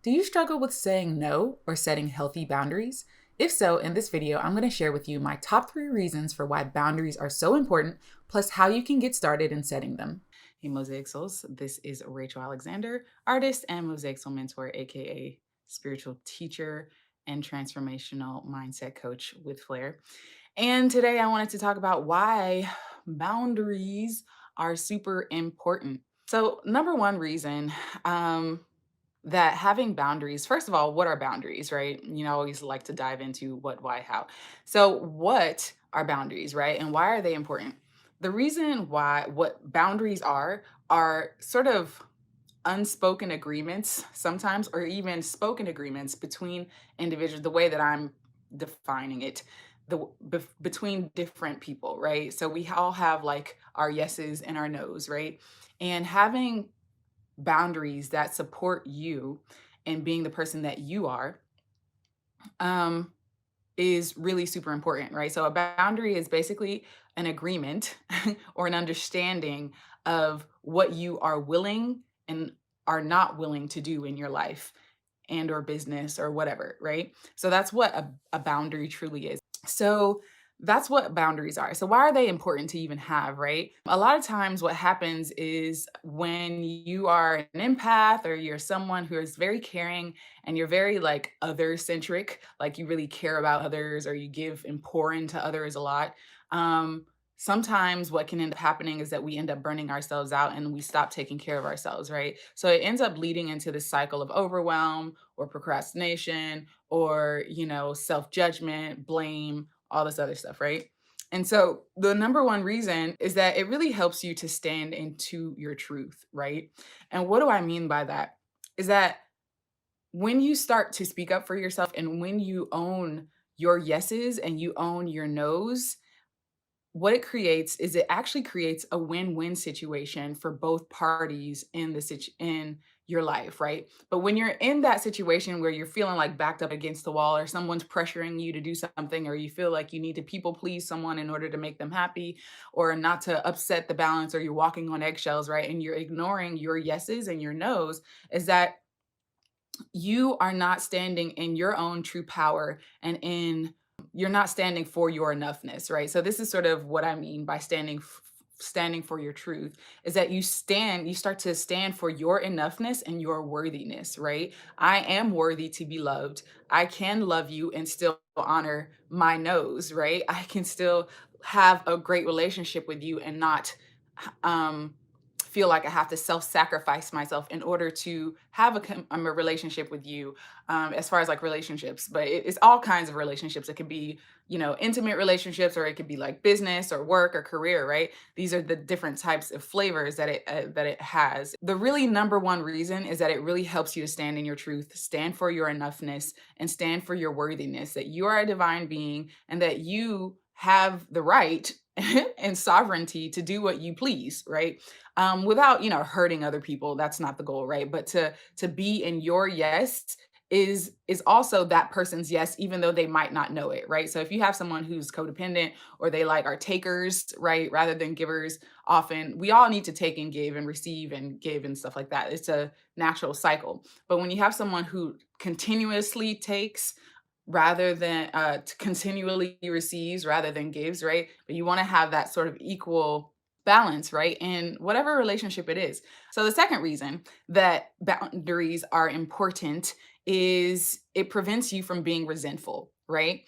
Do you struggle with saying no or setting healthy boundaries? If so, in this video, I'm going to share with you my top 3 reasons for why boundaries are so important, plus how you can get started in setting them. Hey, Mosaic Souls. This is Rachael Alexander, artist and Mosaic Soul mentor, aka spiritual teacher and transformational mindset coach with flair. And today I wanted to talk about why boundaries are super important. So, number one reason, that having boundaries, first of all, what are boundaries, right? I always like to dive into what, why, how. So, what are boundaries, right? And why are they important? The reason why what boundaries are sort of unspoken agreements sometimes, or even spoken agreements between individuals, the way that I'm defining it, between different people, right? So, we all have like our yeses and our nos, right? And having boundaries that support you and being the person that you are um, is really super important, right? So a boundary is basically an agreement or an understanding of what you are willing and are not willing to do in your life and or business or whatever, right? So that's what a boundary truly is. So that's what boundaries are. So why are they important to even have, right? A lot of times what happens is when you are an empath or you're someone who is very caring and you're very like other centric, like you really care about others or you give and pour into others a lot. Um Sometimes what can end up happening is that we end up burning ourselves out and we stop taking care of ourselves, right? So it ends up leading into this cycle of overwhelm or procrastination or, self-judgment, blame, all this other stuff, right? And so the number one reason is that it really helps you to stand into your truth, right? And what do I mean by that? Is that when you start to speak up for yourself and when you own your yeses and you own your nos, what it creates is it actually creates a win-win situation for both parties in in your life, right? But when you're in that situation where you're feeling like backed up against the wall or someone's pressuring you to do something or you feel like you need to people please someone in order to make them happy or not to upset the balance or you're walking on eggshells, right? And you're ignoring your yeses and your nos, is that you are not standing in your own true power and you're not standing for your enoughness, right? So this is sort of what I mean by standing for your truth, is that you start to stand for your enoughness and your worthiness, right? I am worthy to be loved. I can love you and still honor my nose, right? I can still have a great relationship with you and not um feel like I have to self-sacrifice myself in order to have a relationship with you, as far as like relationships, but it's all kinds of relationships. It could be, intimate relationships, or it could be like business or work or career, right? These are the different types of flavors that it has. The really number one reason is that it really helps you to stand in your truth, stand for your enoughness, and stand for your worthiness, that you are a divine being and that you have the right and sovereignty to do what you please, right? Without hurting other people. That's not the goal, right? But to be in your yes is also that person's yes, even though they might not know it, right? So if you have someone who's codependent or they like are takers, right, rather than givers, often we all need to take and give and receive and give and stuff like that. It's a natural cycle. But when you have someone who continuously takes rather than continually receives rather than gives, right? But you want to have that sort of equal balance, right? In whatever relationship it is. So the second reason that boundaries are important is it prevents you from being resentful, right?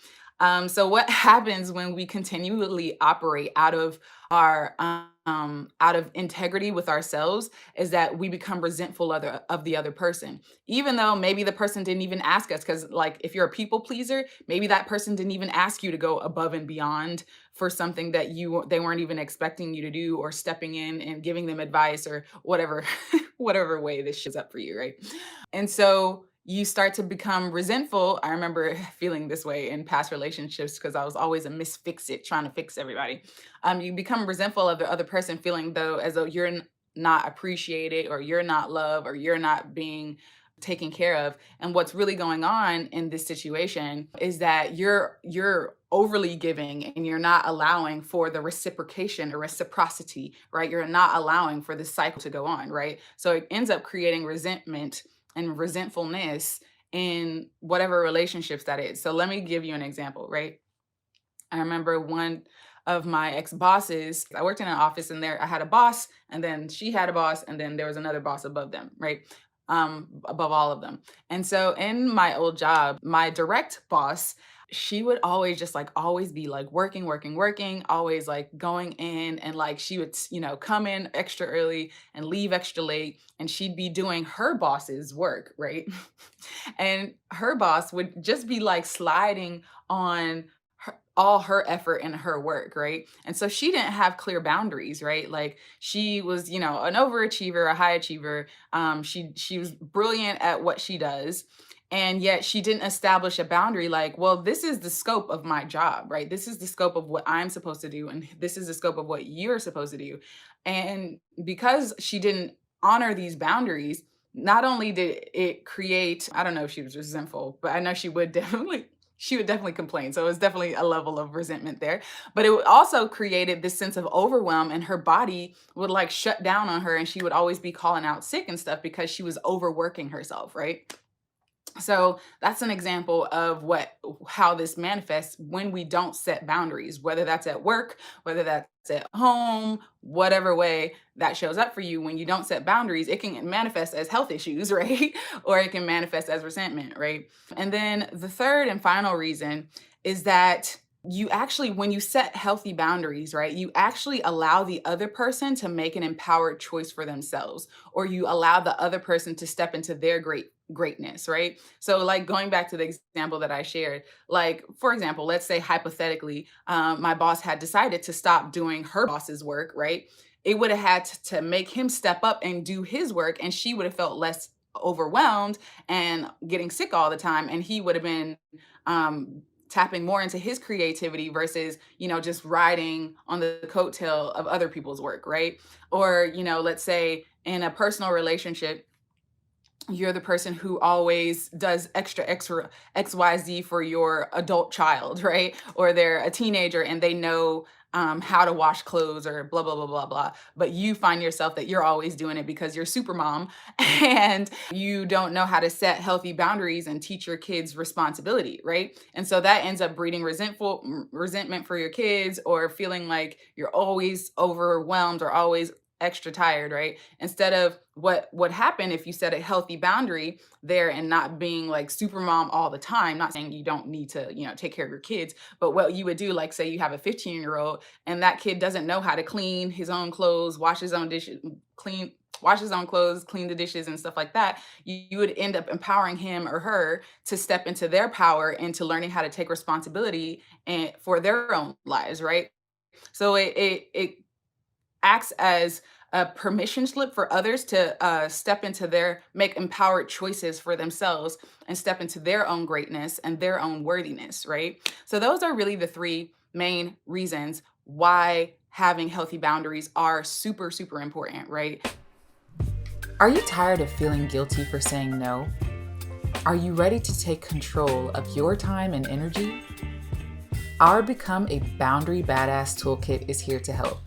So what happens when we continually operate out of our out of integrity with ourselves is that we become resentful of the other person, even though maybe the person didn't even ask us. Because like if you're a people pleaser, maybe that person didn't even ask you to go above and beyond for something that they weren't even expecting you to do, or stepping in and giving them advice or whatever whatever way this shows up for you, right? And so you start to become resentful. I remember feeling this way in past relationships because I was always a misfix-it, trying to fix everybody. You become resentful of the other person, feeling though as though you're not appreciated or you're not loved or you're not being taken care of. And what's really going on in this situation is that you're overly giving and you're not allowing for the reciprocation or reciprocity, right? You're not allowing for this cycle to go on, right? So it ends up creating resentment and resentfulness in whatever relationships that is. So let me give you an example, right? I remember one of my ex-bosses, I worked in an office and there I had a boss and then she had a boss and then there was another boss above them, right? Above all of them. And so in my old job, my direct boss, she would always just like always be like working, working, working, always like going in and like she would, come in extra early and leave extra late and she'd be doing her boss's work, right? And her boss would just be like sliding on all her effort and her work, right? And so she didn't have clear boundaries, right? Like she was, an overachiever, a high achiever. She was brilliant at what she does. And yet she didn't establish a boundary like, well, this is the scope of my job, right? This is the scope of what I'm supposed to do. And this is the scope of what you're supposed to do. And because she didn't honor these boundaries, not only did it create, I don't know if she was resentful, but I know she would definitely complain. So it was definitely a level of resentment there. But it also created this sense of overwhelm and her body would like shut down on her and she would always be calling out sick and stuff because she was overworking herself, right? So that's an example of how this manifests when we don't set boundaries, whether that's at work, whether that's at home, whatever way that shows up for you. When you don't set boundaries, it can manifest as health issues, right? Or it can manifest as resentment, right? And then the third and final reason is that when you set healthy boundaries, right, you actually allow the other person to make an empowered choice for themselves, or you allow the other person to step into their greatness, right? So like going back to the example that I shared, like, for example, let's say hypothetically, my boss had decided to stop doing her boss's work, right? It would have had to make him step up and do his work, and she would have felt less overwhelmed and getting sick all the time, and he would have been tapping more into his creativity versus, just riding on the coattail of other people's work, right? Or, let's say in a personal relationship, you're the person who always does extra XYZ for your adult child, right? Or they're a teenager and they know how to wash clothes or blah, blah, blah, blah, blah. But you find yourself that you're always doing it because you're super mom and you don't know how to set healthy boundaries and teach your kids responsibility, right? And so that ends up breeding resentment for your kids or feeling like you're always overwhelmed or always extra tired, right? Instead of what happened if you set a healthy boundary there and not being like super mom all the time, not saying you don't need to, take care of your kids, but what you would do, like say you have a 15-year-old and that kid doesn't know how to clean his own clothes, wash his own dishes, wash his own clothes, clean the dishes and stuff like that, you would end up empowering him or her to step into their power, into learning how to take responsibility and for their own lives, right? So it acts as a permission slip for others to make empowered choices for themselves and step into their own greatness and their own worthiness, right? So those are really the three main reasons why having healthy boundaries are super, super important, right? Are you tired of feeling guilty for saying no? Are you ready to take control of your time and energy? Our Become a Boundary Badass toolkit is here to help.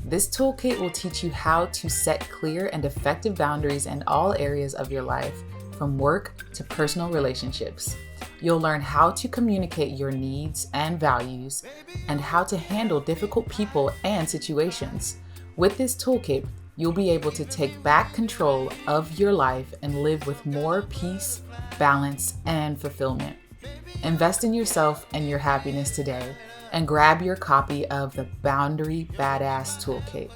This toolkit will teach you how to set clear and effective boundaries in all areas of your life, from work to personal relationships. You'll learn how to communicate your needs and values and how to handle difficult people and situations. With this toolkit, you'll be able to take back control of your life and live with more peace, balance, and fulfillment. Invest in yourself and your happiness today and grab your copy of the Boundary Badass Toolkit.